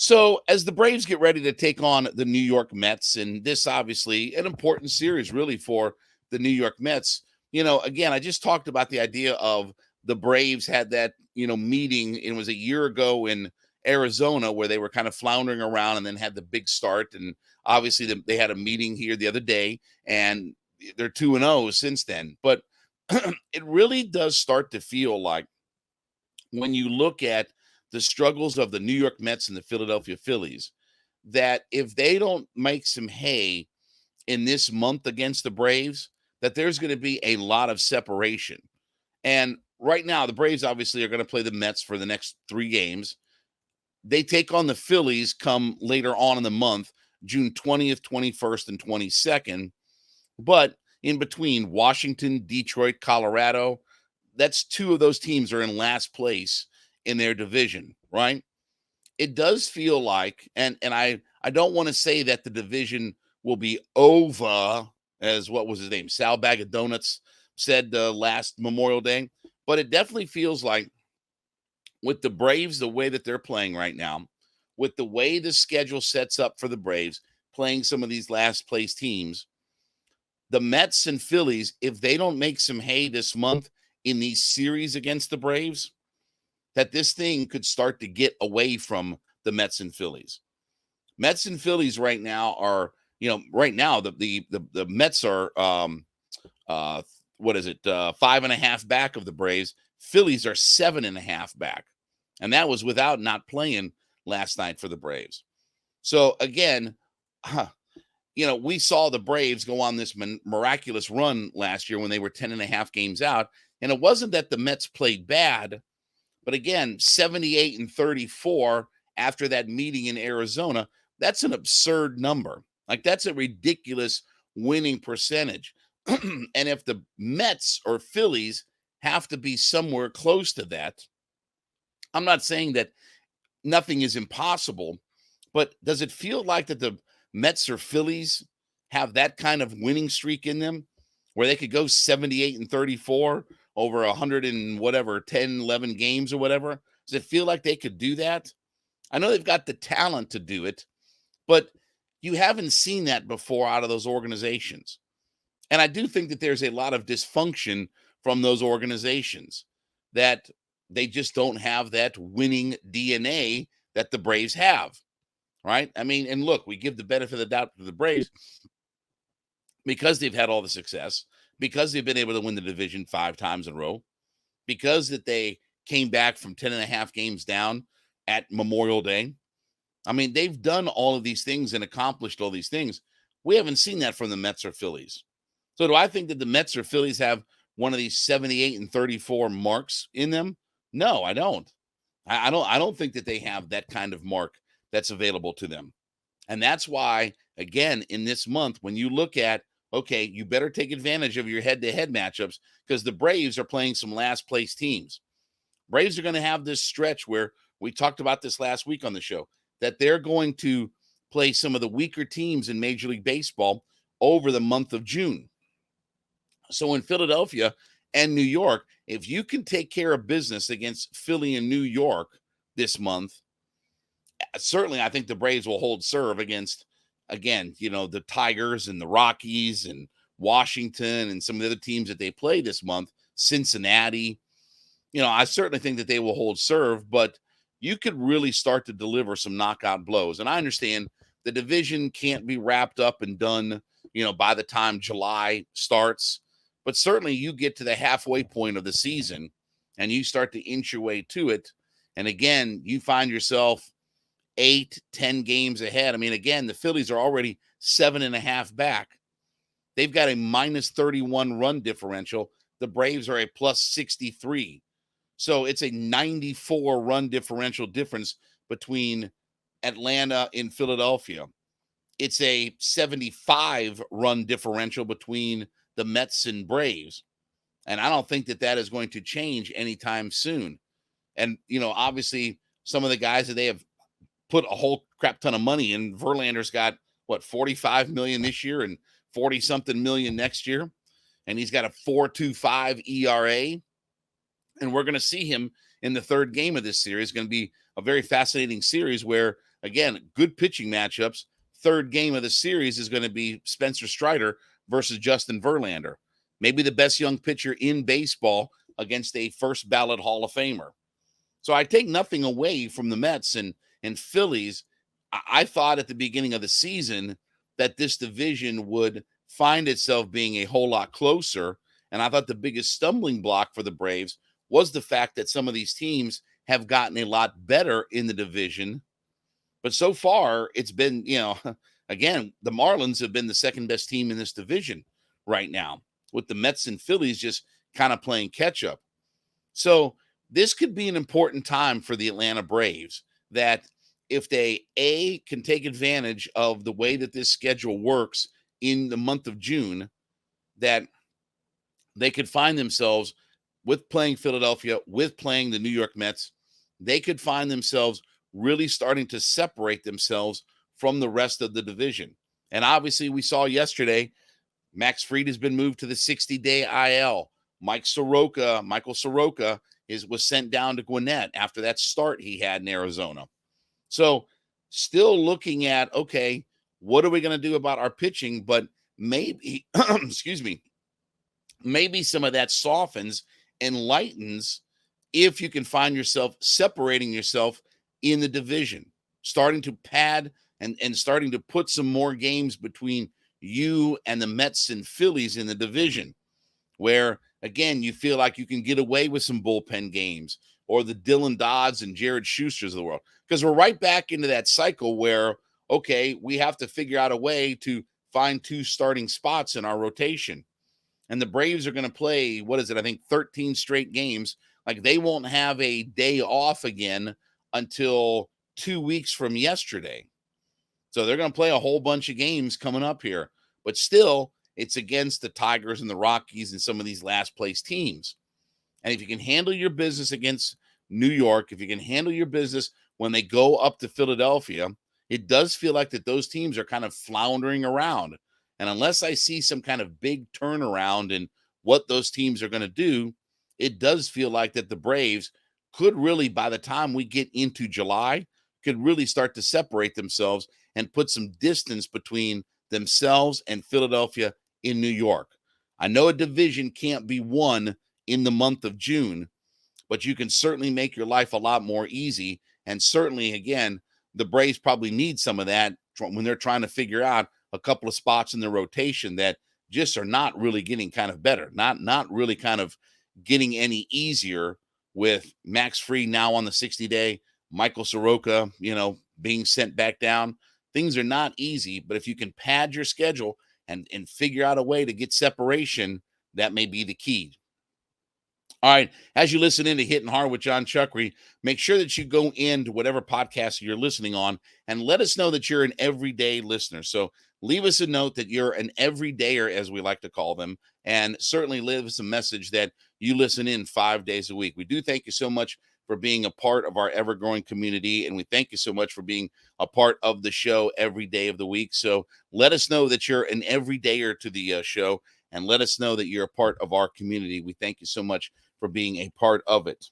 So, as the Braves get ready to take on the New York Mets, and this obviously an important series really for the New York Mets, again, I just talked about the idea of the Braves had that, meeting. It was a year ago in Arizona where they were kind of floundering around and then had the big start. And obviously, they had a meeting here the other day, and they're 2-0 since then. But it really does start to feel like when you look at the struggles of the New York Mets and the Philadelphia Phillies, that if they don't make some hay in this month against the Braves, that there's going to be a lot of separation. And right now, the Braves obviously are going to play the Mets for the next 3 games. They take on the Phillies come later on in the month, June 20th, 21st, and 22nd. But in between Washington, Detroit, Colorado, that's 2 of those teams are in last place in their division, right? It does feel like, and I don't want to say that the division will be over, as what was his name, Sal Bag of Donuts said last Memorial Day, but it definitely feels like with the Braves, the way that they're playing right now, with the way the schedule sets up for the Braves, playing some of these last place teams, the Mets and Phillies, if they don't make some hay this month in these series against the Braves, that this thing could start to get away from the Mets and Phillies. Mets and Phillies right now are, right now the Mets are what is it, 5.5 back of the Braves. Phillies are 7.5 back. And that was without not playing last night for the Braves. So again, we saw the Braves go on this miraculous run last year when they were 10.5 games out. And it wasn't that the Mets played bad, but again, 78-34 after that meeting in Arizona, that's an absurd number. Like, that's a ridiculous winning percentage. And if the Mets or Phillies have to be somewhere close to that, I'm not saying that nothing is impossible, but does it feel like that the Mets or Phillies have that kind of winning streak in them where they could go 78-34 over 100 and whatever, 10, 11 games or whatever? Does it feel like they could do that? I know they've got the talent to do it, but you haven't seen that before out of those organizations. And I do think that there's a lot of dysfunction from those organizations, that they just don't have that winning DNA that the Braves have, right? I mean, and look, we give the benefit of the doubt to the Braves because they've had all the success, because they've been able to win the division 5 times in a row, because that they came back from 10.5 games down at Memorial Day. I mean, they've done all of these things and accomplished all these things. We haven't seen that from the Mets or Phillies. So do I think that the Mets or Phillies have one of these 78-34 marks in them? No, I don't. I don't think that they have that kind of mark that's available to them. And that's why, again, in this month, when you look at, okay, you better take advantage of your head-to-head matchups, because the Braves are playing some last place teams. Braves are going to have this stretch where we talked about this last week on the show, that they're going to play some of the weaker teams in Major League Baseball over the month of June. So in Philadelphia and New York, if you can take care of business against Philly and New York this month, certainly I think the Braves will hold serve against, again, the Tigers and the Rockies and Washington and some of the other teams that they play this month, Cincinnati. I certainly think that they will hold serve, but you could really start to deliver some knockout blows. And I understand the division can't be wrapped up and done, by the time July starts. But certainly you get to the halfway point of the season and you start to inch your way to it. And again, you find yourself 8, 10 games ahead. I mean, again, the Phillies are already 7.5 back. They've got a minus 31 run differential. The Braves are a plus 63. So it's a 94 run differential difference between Atlanta and Philadelphia. It's a 75 run differential between the Mets and Braves. And I don't think that that is going to change anytime soon. And, obviously some of the guys that they have put a whole crap ton of money in, Verlander's got 45 million this year and 40 something million next year. And he's got a 4.25 ERA. And we're going to see him in the third game of this series. It's going to be a very fascinating series where again, good pitching matchups. Third game of the series is going to be Spencer Strider versus Justin Verlander. Maybe the best young pitcher in baseball against a first ballot Hall of Famer. So I take nothing away from the Mets and Phillies. I thought at the beginning of the season that this division would find itself being a whole lot closer. And I thought the biggest stumbling block for the Braves was the fact that some of these teams have gotten a lot better in the division. But so far, it's been, again, the Marlins have been the second best team in this division right now, with the Mets and Phillies just kind of playing catch up. So this could be an important time for the Atlanta Braves, that if they, can take advantage of the way that this schedule works in the month of June, that they could find themselves with playing Philadelphia, with playing the New York Mets, they could find themselves really starting to separate themselves from the rest of the division. And obviously, we saw yesterday, Max Fried has been moved to the 60-day IL. Michael Soroka was sent down to Gwinnett after that start he had in Arizona. So still looking at, okay, what are we going to do about our pitching? But maybe, maybe some of that softens and lightens if you can find yourself separating yourself in the division, starting to pad and starting to put some more games between you and the Mets and Phillies in the division, where, again, you feel like you can get away with some bullpen games, or the Dylan Dodds and Jared Schusters of the world. Because we're right back into that cycle where, okay, we have to figure out a way to find 2 starting spots in our rotation. And the Braves are going to play, 13 straight games. Like, they won't have a day off again until 2 weeks from yesterday. So they're going to play a whole bunch of games coming up here. But still, it's against the Tigers and the Rockies and some of these last place teams. And if you can handle your business against New York, if you can handle your business when they go up to Philadelphia, it does feel like that those teams are kind of floundering around. And unless I see some kind of big turnaround in what those teams are going to do, it does feel like that the Braves could really, by the time we get into July, could really start to separate themselves and put some distance between themselves and Philadelphia in New York. I know a division can't be won in the month of June, but you can certainly make your life a lot more easy. And certainly, again, the Braves probably need some of that when they're trying to figure out a couple of spots in their rotation that just are not really getting kind of better, not really kind of getting any easier, with Max Fried now on the 60-day, Michael Soroka, being sent back down. Things are not easy, but if you can pad your schedule and figure out a way to get separation, that may be the key. All right, as you listen in to Hittin' Hard with Jon Chuckery, make sure that you go into whatever podcast you're listening on and let us know that you're an everyday listener. So leave us a note that you're an everydayer, as we like to call them, and certainly leave us a message that you listen in 5 days a week. We do thank you so much for being a part of our ever-growing community, and we thank you so much for being a part of the show every day of the week. So let us know that you're an everydayer to the show, and let us know that you're a part of our community. We thank you so much for being a part of it.